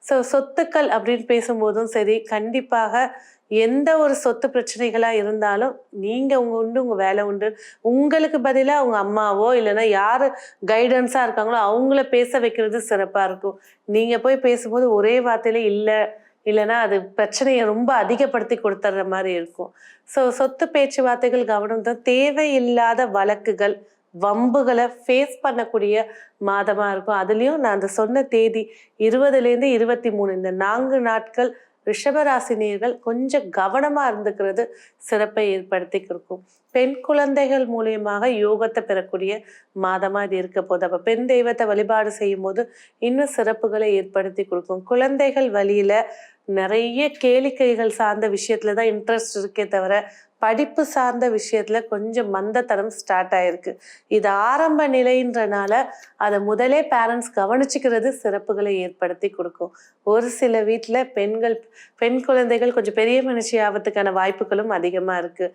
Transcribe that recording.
சொத்துக்கள் அப்படின்னு பேசும்போதும் சரி, கண்டிப்பாக எந்த ஒரு சொத்து பிரச்சனைகளா இருந்தாலும், நீங்க உங்க உண்டு, உங்க வேலை உண்டு. உங்களுக்கு பதிலா உங்க அம்மாவோ, இல்லன்னா யாரு கைடன்ஸா இருக்காங்களோ, அவங்கள பேச வைக்கிறது சிறப்பா இருக்கும். நீங்க போய் பேசும்போது ஒரே வார்த்தையில இல்ல, இல்லன்னா அது பிரச்சனைய ரொம்ப அதிகப்படுத்தி குடுத்துர்ற மாரி இருக்கும். சொத்து பேச்சுவார்த்தைகள் கவனம் தான். தேவையில்லாத வழக்குகள், வம்புகள ஃபேஸ் பண்ணக்கூடிய மாதமா இருக்கும். அதுலயும் நான் அந்த சொன்ன தேதி 20லேருந்து 23 இந்த 4 நாட்கள் ரிஷபராசினியர்கள் கொஞ்சம் கவனமா இருந்துக்கிறது சிறப்பை ஏற்படுத்தி கொடுக்கும். பெண் குழந்தைகள் மூலியமாக யோகத்தை பெறக்கூடிய மாதமா இது இருக்க போது. அப்ப பெண் தெய்வத்தை வழிபாடு செய்யும் போது இன்னும் சிறப்புகளை ஏற்படுத்தி கொடுக்கும். குழந்தைகள் வழியில நிறைய கேளிக்கைகள் சார்ந்த விஷயத்துலதான் இன்ட்ரெஸ்ட் இருக்கே தவிர படிப்பு சார்ந்த விஷயத்துல கொஞ்சம் மந்தத்தனம் ஸ்டார்ட் ஆயிருக்கு. இது ஆரம்ப நிலைன்றனால அதை முதலே பேரண்ட்ஸ் கவனிச்சுக்கிறது சிறப்புகளை ஏற்படுத்தி கொடுக்கும். ஒரு சில வீட்டுல பெண் குழந்தைகள் கொஞ்சம் பெரிய மனுஷி ஆவதுக்கான வாய்ப்புகளும் அதிகமா இருக்கு.